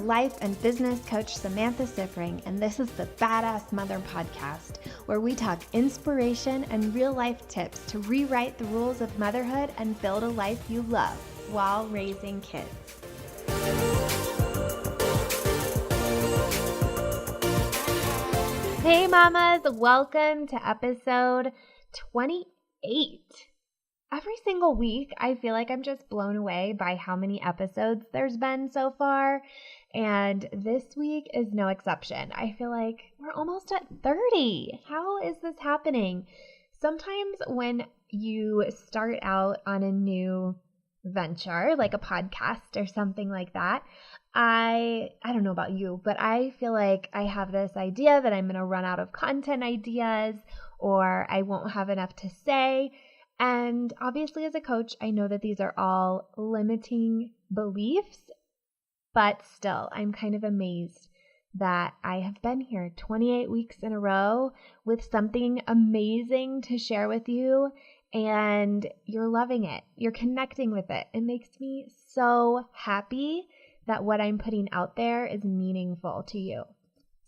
I'm life and business coach Samantha Siffring, and this is the Badass Mother Podcast, where we talk inspiration and real-life tips to rewrite the rules of motherhood and build a life you love while raising kids. Hey mamas, welcome to episode 28. Every single week, I feel like I'm just blown away by how many episodes there's been so far, and this week is no exception. I feel like we're almost at 30. How is this happening? Sometimes when you start out on a new venture, like a podcast or something like that, I don't know about you, but I feel like I have this idea that I'm going to run out of content ideas or I won't have enough to say. And obviously as a coach, I know that these are all limiting beliefs, but still, I'm kind of amazed that I have been here 28 weeks in a row with something amazing to share with you, and you're loving it. You're connecting with it. It makes me so happy that what I'm putting out there is meaningful to you.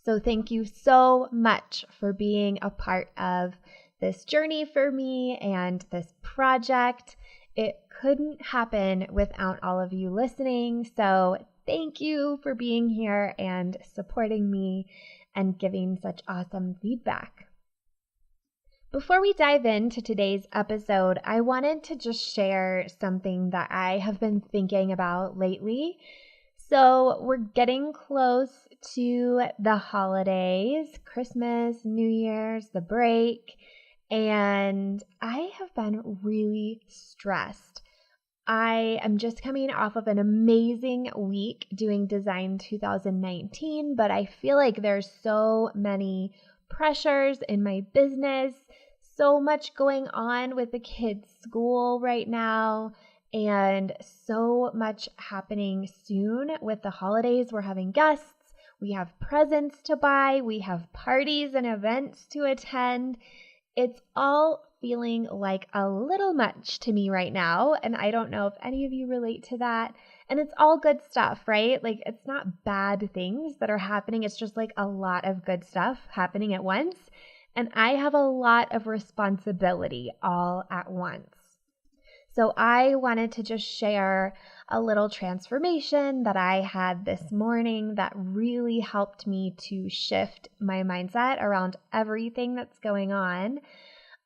So thank you so much for being a part of this journey for me and this project. It couldn't happen without all of you listening. So thank you for being here and supporting me and giving such awesome feedback. Before we dive into today's episode, I wanted to just share something that I have been thinking about lately. So we're getting close to the holidays, Christmas, New Year's, the break, and I have been really stressed. I am just coming off of an amazing week doing Design 2019, but I feel like there's so many pressures in my business, so much going on with the kids' school right now, and so much happening soon with the holidays. We're having guests, we have presents to buy, we have parties and events to attend. It's all feeling like a little much to me right now, and I don't know if any of you relate to that. And it's all good stuff, right? Like, it's not bad things that are happening. It's just like a lot of good stuff happening at once. And I have a lot of responsibility all at once. So I wanted to just share a little transformation that I had this morning that really helped me to shift my mindset around everything that's going on.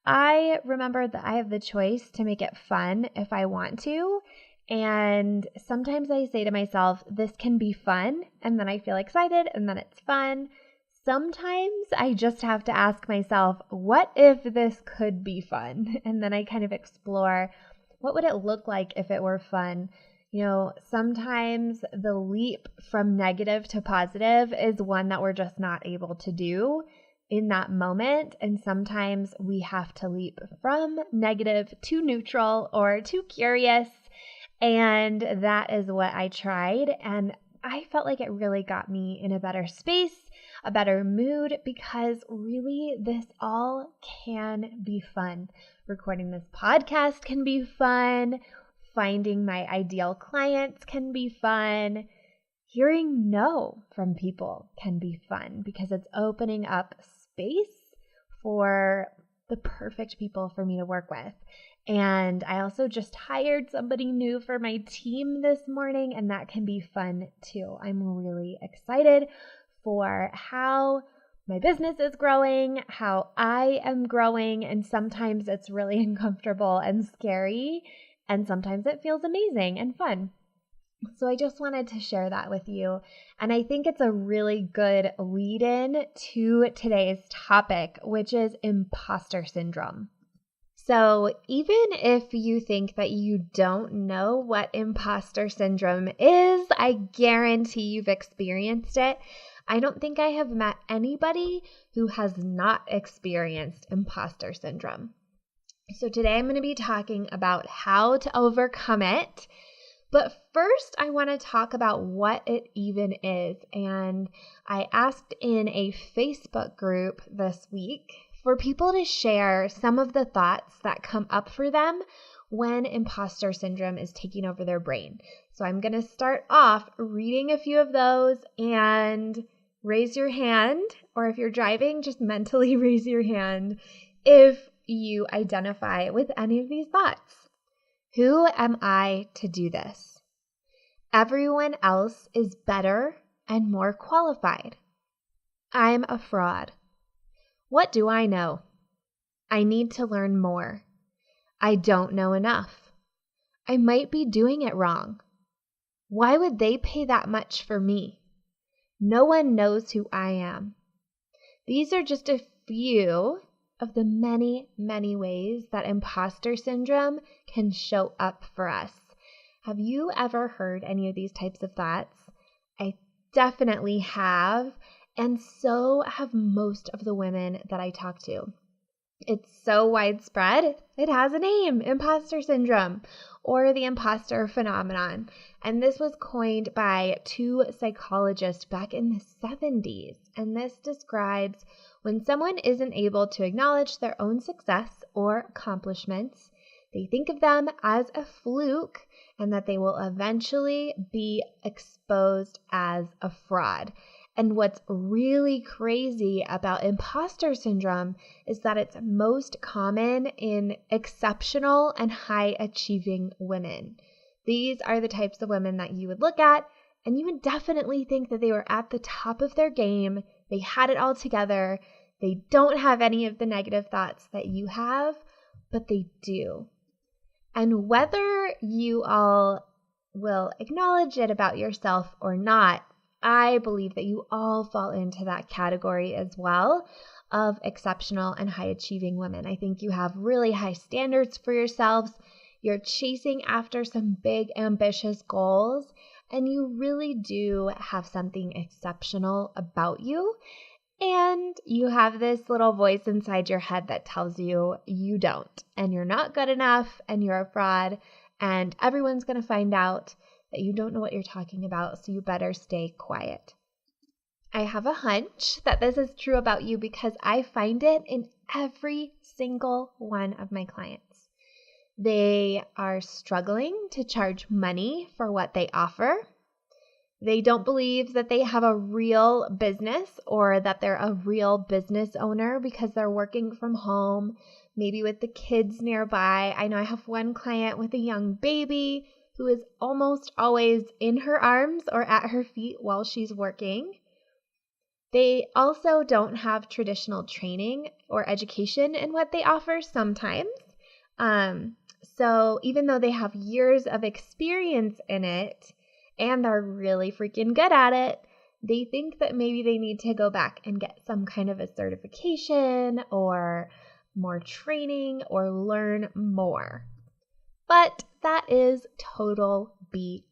I remembered that I have the choice to make it fun if I want to. And sometimes I say to myself, this can be fun. And then I feel excited and then it's fun. Sometimes I just have to ask myself, what if this could be fun? And then I kind of explore, what would it look like if it were fun? You know, sometimes the leap from negative to positive is one that we're just not able to do in that moment. And sometimes we have to leap from negative to neutral or to curious. And that is what I tried. And I felt like it really got me in a better space, a better mood, because really this all can be fun. Recording this podcast can be fun. Finding my ideal clients can be fun. Hearing no from people can be fun because it's opening up space for the perfect people for me to work with. And I also just hired somebody new for my team this morning, and that can be fun too. I'm really excited for how my business is growing, how I am growing, and sometimes it's really uncomfortable and scary, and sometimes it feels amazing and fun. So I just wanted to share that with you, and I think it's a really good lead-in to today's topic, which is imposter syndrome. So even if you think that you don't know what imposter syndrome is, I guarantee you've experienced it. I don't think I have met anybody who has not experienced imposter syndrome. So today I'm going to be talking about how to overcome it. But first, I want to talk about what it even is. And I asked in a Facebook group this week for people to share some of the thoughts that come up for them when imposter syndrome is taking over their brain. So I'm going to start off reading a few of those, and raise your hand, or if you're driving, just mentally raise your hand if you identify with any of these thoughts. Who am I to do this? Everyone else is better and more qualified. I'm a fraud. What do I know? I need to learn more. I don't know enough. I might be doing it wrong. Why would they pay that much for me? No one knows who I am. These are just a few of the many, many ways that imposter syndrome can show up for us. Have you ever heard any of these types of thoughts? I definitely have, and so have most of the women that I talk to. It's so widespread, it has a name, imposter syndrome, or the imposter phenomenon. And this was coined by two psychologists back in the 70s. And this describes when someone isn't able to acknowledge their own success or accomplishments, they think of them as a fluke and that they will eventually be exposed as a fraud. And what's really crazy about imposter syndrome is that it's most common in exceptional and high achieving women. These are the types of women that you would look at and you would definitely think that they were at the top of their game. They had it all together. They don't have any of the negative thoughts that you have, but they do. And whether you all will acknowledge it about yourself or not, I believe that you all fall into that category as well of exceptional and high achieving women. I think you have really high standards for yourselves. You're chasing after some big ambitious goals, and you really do have something exceptional about you. And you have this little voice inside your head that tells you you don't, and you're not good enough, and you're a fraud, and everyone's going to find out that you don't know what you're talking about, so you better stay quiet. I have a hunch that this is true about you because I find it in every single one of my clients. They are struggling to charge money for what they offer. They don't believe that they have a real business or that they're a real business owner because they're working from home, maybe with the kids nearby. I know I have one client with a young baby who is almost always in her arms or at her feet while she's working. They also don't have traditional training or education in what they offer sometimes. So even though they have years of experience in it and they're really freaking good at it, they think that maybe they need to go back and get some kind of a certification or more training or learn more. But that is total BS.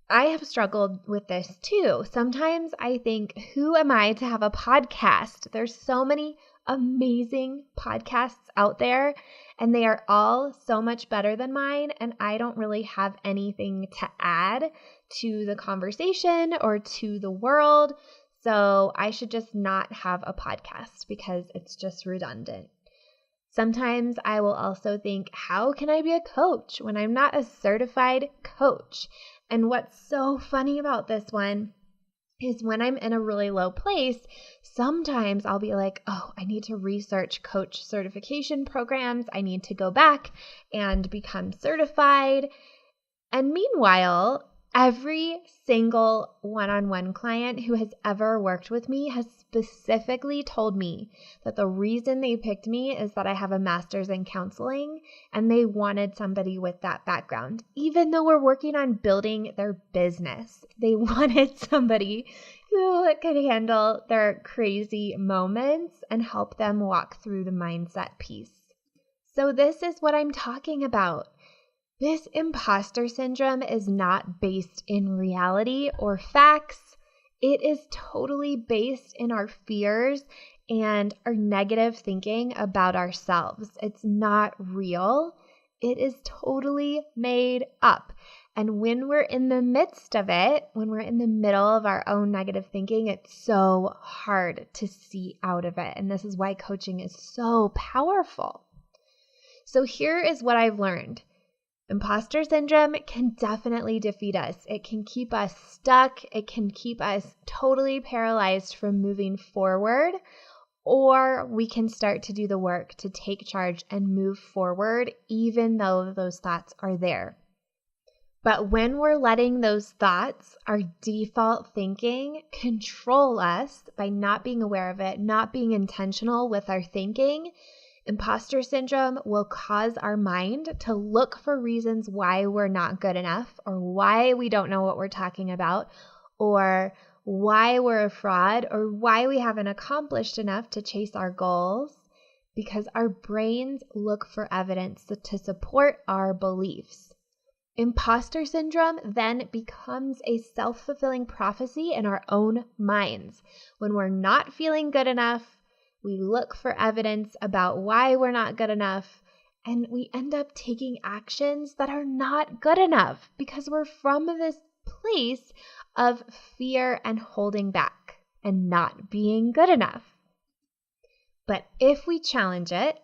I have struggled with this too. Sometimes I think, who am I to have a podcast? There's so many amazing podcasts out there, and they are all so much better than mine, and I don't really have anything to add to the conversation or to the world, so I should just not have a podcast because it's just redundant. Sometimes I will also think, how can I be a coach when I'm not a certified coach? And what's so funny about this one is when I'm in a really low place, sometimes I'll be like, oh, I need to research coach certification programs. I need to go back and become certified. And meanwhile, every single one-on-one client who has ever worked with me has specifically told me that the reason they picked me is that I have a master's in counseling and they wanted somebody with that background. Even though we're working on building their business, they wanted somebody who could handle their crazy moments and help them walk through the mindset piece. So this is what I'm talking about. This imposter syndrome is not based in reality or facts. It is totally based in our fears and our negative thinking about ourselves. It's not real. It is totally made up. And when we're in the midst of it, when we're in the middle of our own negative thinking, it's so hard to see out of it. And this is why coaching is so powerful. So here is what I've learned. Imposter syndrome can definitely defeat us. It can keep us stuck. It can keep us totally paralyzed from moving forward, or we can start to do the work to take charge and move forward, even though those thoughts are there. But when we're letting those thoughts, our default thinking, control us by not being aware of it, not being intentional with our thinking, imposter syndrome will cause our mind to look for reasons why we're not good enough, or why we don't know what we're talking about, or why we're a fraud, or why we haven't accomplished enough to chase our goals, because our brains look for evidence to support our beliefs. Imposter syndrome then becomes a self-fulfilling prophecy in our own minds. When we're not feeling good enough, we look for evidence about why we're not good enough, and we end up taking actions that are not good enough because we're from this place of fear and holding back and not being good enough. But if we challenge it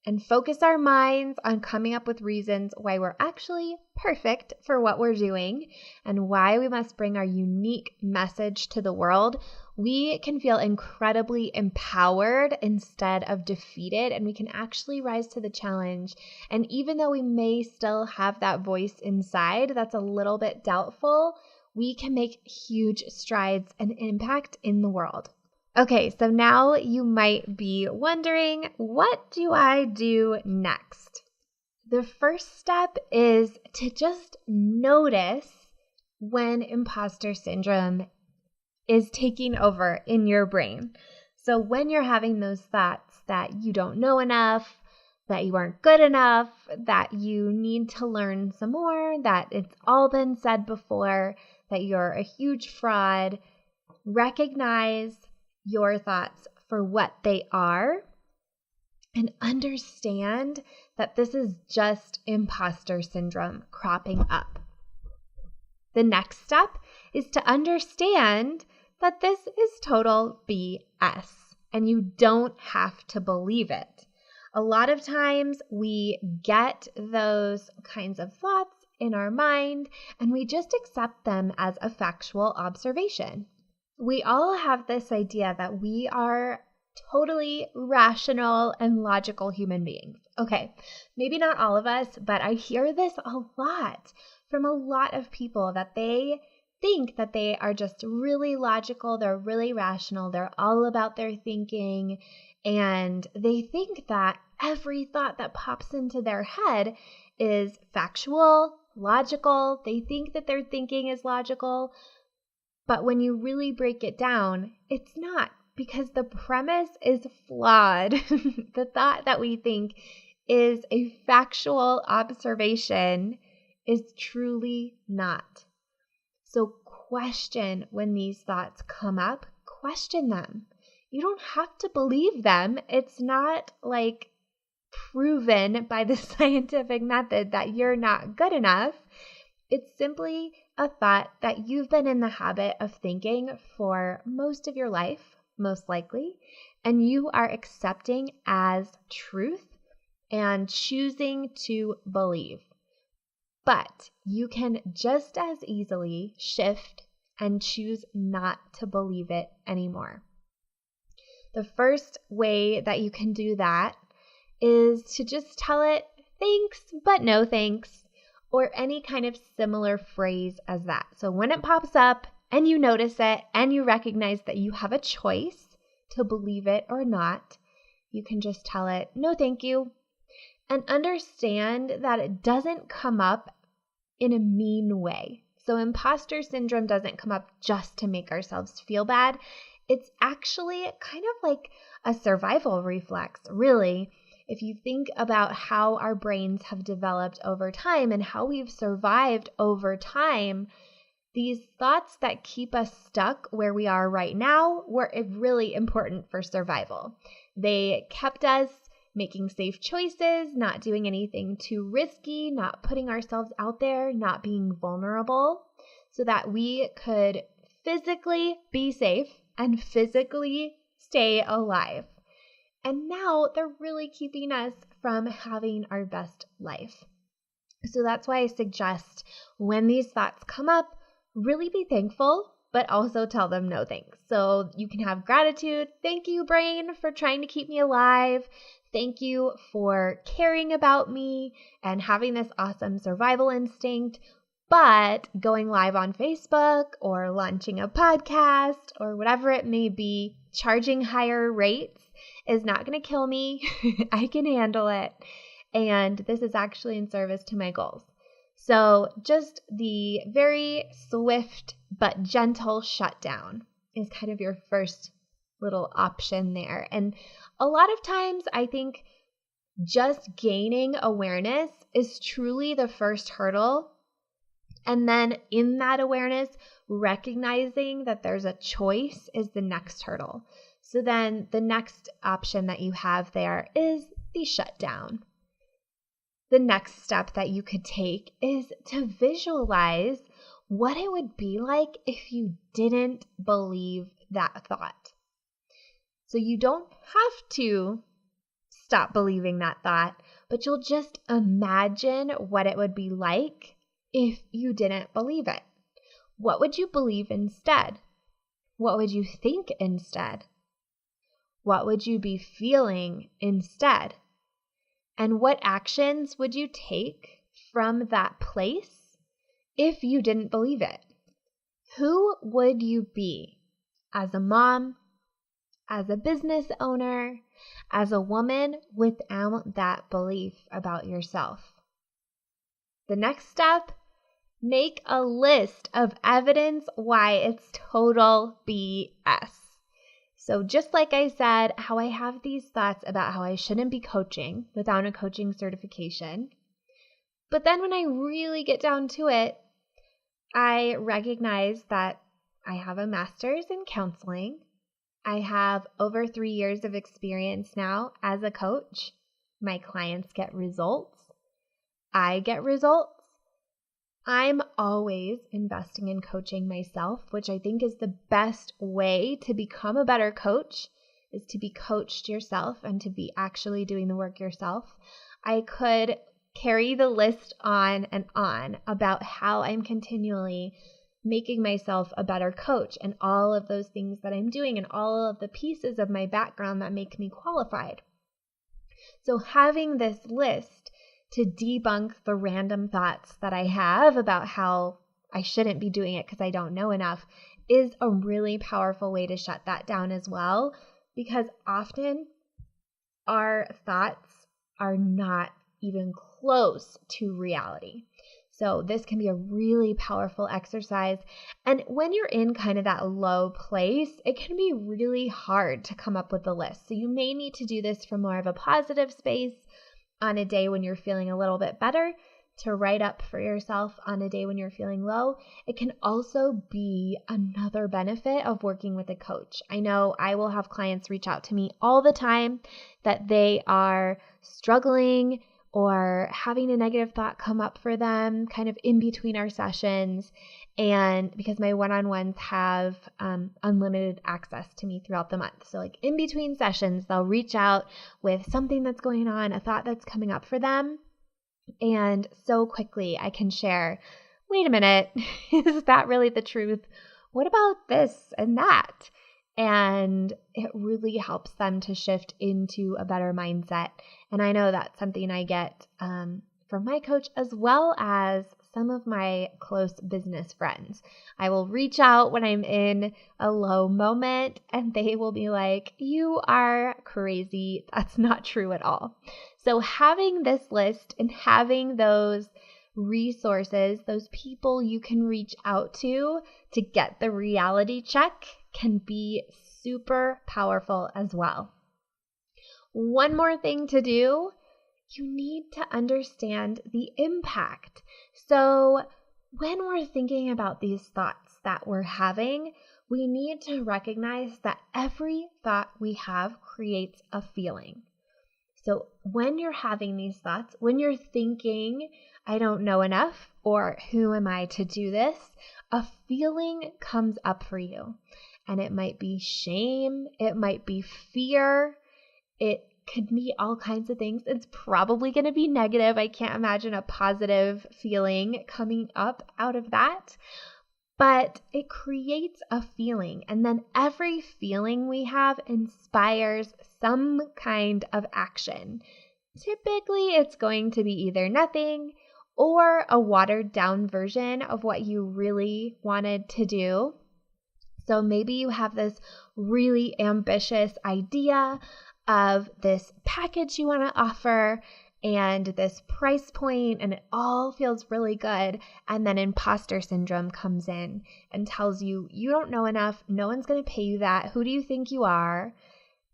and focus our minds on coming up with reasons why we're actually perfect for what we're doing and why we must bring our unique message to the world, we can feel incredibly empowered instead of defeated, and we can actually rise to the challenge. And even though we may still have that voice inside that's a little bit doubtful, we can make huge strides and impact in the world. Okay, so now you might be wondering, what do I do next? The first step is to just notice when imposter syndrome is taking over in your brain. So when you're having those thoughts that you don't know enough, that you aren't good enough, that you need to learn some more, that it's all been said before, that you're a huge fraud, recognize your thoughts for what they are and understand that this is just imposter syndrome cropping up. The next step is to understand that this is total BS and you don't have to believe it. A lot of times we get those kinds of thoughts in our mind and we just accept them as a factual observation. We all have this idea that we are totally rational and logical human beings. Okay, maybe not all of us, but I hear this a lot from a lot of people that they think that they are just really logical, they're really rational, they're all about their thinking, and they think that every thought that pops into their head is factual, logical. They think that their thinking is logical. But when you really break it down, it's not, because the premise is flawed. The thought that we think is a factual observation is truly not. So question when these thoughts come up, question them. You don't have to believe them. It's not like proven by the scientific method that you're not good enough. It's simply a thought that you've been in the habit of thinking for most of your life, most likely, and you are accepting as truth and choosing to believe. But you can just as easily shift and choose not to believe it anymore. The first way that you can do that is to just tell it, thanks, but no thanks, or any kind of similar phrase as that. So when it pops up and you notice it and you recognize that you have a choice to believe it or not, you can just tell it, no thank you, and understand that it doesn't come up in a mean way. So imposter syndrome doesn't come up just to make ourselves feel bad. It's actually kind of like a survival reflex, really. If you think about how our brains have developed over time and how we've survived over time, these thoughts that keep us stuck where we are right now were really important for survival. They kept us making safe choices, not doing anything too risky, not putting ourselves out there, not being vulnerable, so that we could physically be safe and physically stay alive. And now they're really keeping us from having our best life. So that's why I suggest when these thoughts come up, really be thankful, but also tell them no thanks. So you can have gratitude. Thank you, brain, for trying to keep me alive. Thank you for caring about me and having this awesome survival instinct. But going live on Facebook or launching a podcast or whatever it may be, charging higher rates is not going to kill me. I can handle it. And this is actually in service to my goals. So just the very swift but gentle shutdown is kind of your first little option there. And a lot of times I think just gaining awareness is truly the first hurdle. And then in that awareness, recognizing that there's a choice is the next hurdle. So then the next option that you have there is the shutdown. The next step that you could take is to visualize what it would be like if you didn't believe that thought. So you don't have to stop believing that thought, but you'll just imagine what it would be like if you didn't believe it. What would you believe instead? What would you think instead? What would you be feeling instead? And what actions would you take from that place if you didn't believe it? Who would you be as a mom, as a business owner, as a woman without that belief about yourself? The next step, make a list of evidence why it's total BS. So just like I said, how I have these thoughts about how I shouldn't be coaching without a coaching certification. But then when I really get down to it, I recognize that I have a master's in counseling. I have over 3 years of experience now as a coach. My clients get results. I get results. I'm always investing in coaching myself, which I think is the best way to become a better coach, is to be coached yourself and to be actually doing the work yourself. I could carry the list on and on about how I'm continually making myself a better coach and all of those things that I'm doing and all of the pieces of my background that make me qualified. So having this list to debunk the random thoughts that I have about how I shouldn't be doing it because I don't know enough is a really powerful way to shut that down as well, because often our thoughts are not even close to reality. So this can be a really powerful exercise. And when you're in kind of that low place, it can be really hard to come up with a list. So you may need to do this from more of a positive space on a day when you're feeling a little bit better, to write up for yourself on a day when you're feeling low. It can also be another benefit of working with a coach. I know I will have clients reach out to me all the time that they are struggling or having a negative thought come up for them kind of in between our sessions. And because my one-on-ones have unlimited access to me throughout the month. So like in between sessions, they'll reach out with something that's going on, a thought that's coming up for them. And so quickly I can share, wait a minute, is that really the truth? What about this and that? And it really helps them to shift into a better mindset. And I know that's something I get from my coach as well as some of my close business friends. I will reach out when I'm in a low moment and they will be like, you are crazy. That's not true at all. So having this list and having those resources, those people you can reach out to get the reality check can be super powerful as well. One more thing to do, you need to understand the impact. So when we're thinking about these thoughts that we're having, we need to recognize that every thought we have creates a feeling. So when you're having these thoughts, when you're thinking, I don't know enough, or who am I to do this, a feeling comes up for you. And it might be shame, it might be fear, It could be all kinds of things. It's probably going to be negative. I can't imagine a positive feeling coming up out of that. But it creates a feeling, and then every feeling we have inspires some kind of action. Typically, it's going to be either nothing or a watered down version of what you really wanted to do. So maybe you have this really ambitious idea of this package you want to offer and this price point, and it all feels really good. And then imposter syndrome comes in and tells you, you don't know enough. No one's going to pay you that. Who do you think you are?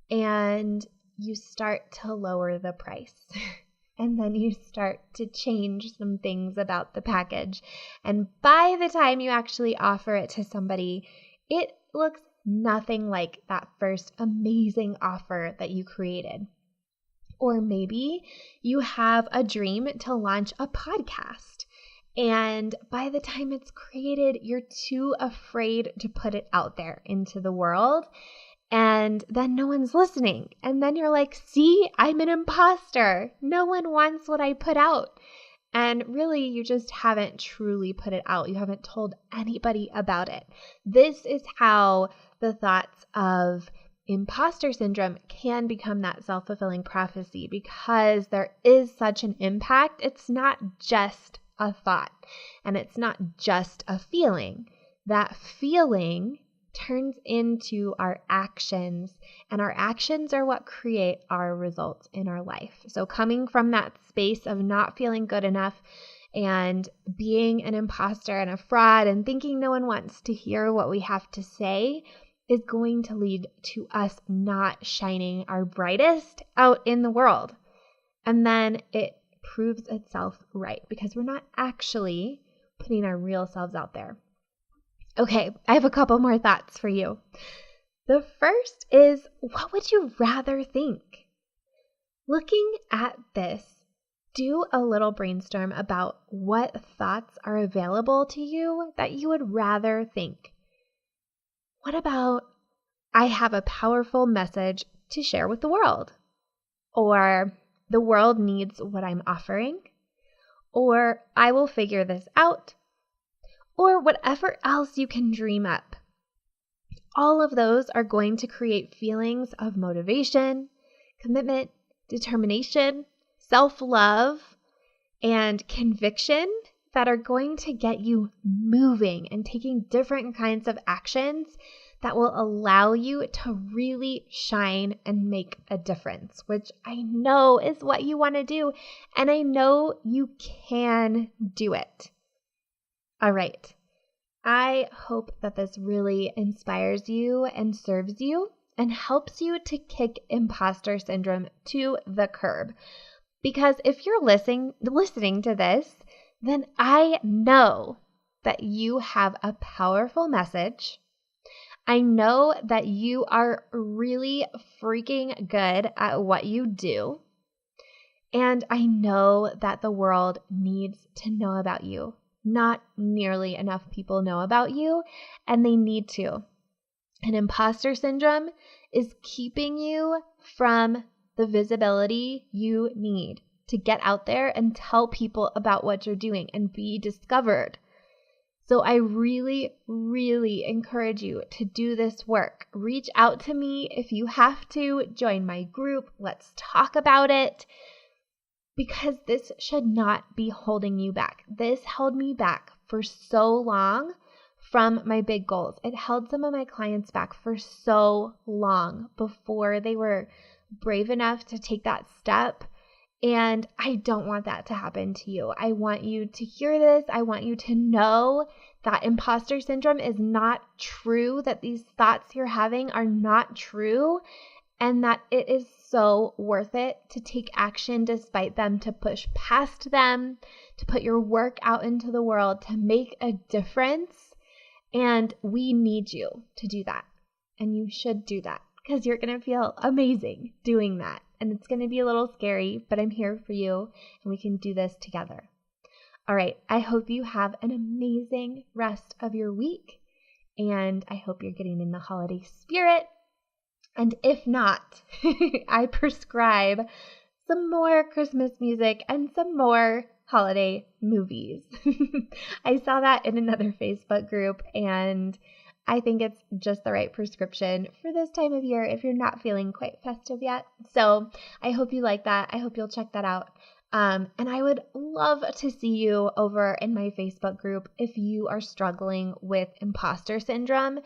And you start to lower the price. And then you start to change some things about the package. And by the time you actually offer it to somebody, it looks nothing like that first amazing offer that you created. Or maybe you have a dream to launch a podcast, and by the time it's created, you're too afraid to put it out there into the world, and then no one's listening. And then you're like, see, I'm an imposter. No one wants what I put out. And really, you just haven't truly put it out. You haven't told anybody about it. This is how the thoughts of imposter syndrome can become that self-fulfilling prophecy, because there is such an impact. It's not just a thought, and it's not just a feeling. That feeling turns into our actions, and our actions are what create our results in our life. So coming from that space of not feeling good enough and being an imposter and a fraud and thinking no one wants to hear what we have to say is going to lead to us not shining our brightest out in the world. And then it proves itself right, because we're not actually putting our real selves out there. Okay, I have a couple more thoughts for you. The first is, what would you rather think? Looking at this, do a little brainstorm about what thoughts are available to you that you would rather think. What about, I have a powerful message to share with the world? Or, the world needs what I'm offering? Or, I will figure this out? Or whatever else you can dream up. All of those are going to create feelings of motivation, commitment, determination, self-love, and conviction that are going to get you moving and taking different kinds of actions that will allow you to really shine and make a difference, which I know is what you want to do, and I know you can do it. All right. I hope that this really inspires you and serves you and helps you to kick imposter syndrome to the curb. Because if you're listening to this, then I know that you have a powerful message. I know that you are really freaking good at what you do. And I know that the world needs to know about you. Not nearly enough people know about you, and they need to. And imposter syndrome is keeping you from the visibility you need to get out there and tell people about what you're doing and be discovered. So I really, really encourage you to do this work. Reach out to me if you have to. Join my group. Let's talk about it. Because this should not be holding you back. This held me back for so long from my big goals. It held some of my clients back for so long before they were brave enough to take that step. And I don't want that to happen to you. I want you to hear this. I want you to know that imposter syndrome is not true, that these thoughts you're having are not true, and that it is so worth it to take action despite them, to push past them, to put your work out into the world, to make a difference. And we need you to do that. And you should do that, because you're going to feel amazing doing that. And it's going to be a little scary, but I'm here for you, and we can do this together. All right, I hope you have an amazing rest of your week, and I hope you're getting in the holiday spirit. And if not, I prescribe some more Christmas music and some more holiday movies. I saw that in another Facebook group, and I think it's just the right prescription for this time of year if you're not feeling quite festive yet. So I hope you like that. I hope you'll check that out. And I would love to see you over in my Facebook group if you are struggling with imposter syndrome.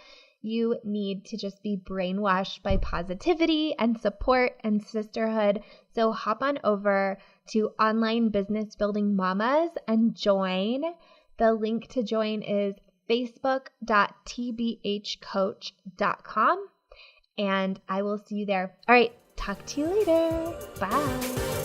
You need to just be brainwashed by positivity and support and sisterhood. So hop on over to Online Business Building Mamas and join. The link to join is facebook.tbhcoach.com, and I will see you there. All right, talk to you later. Bye.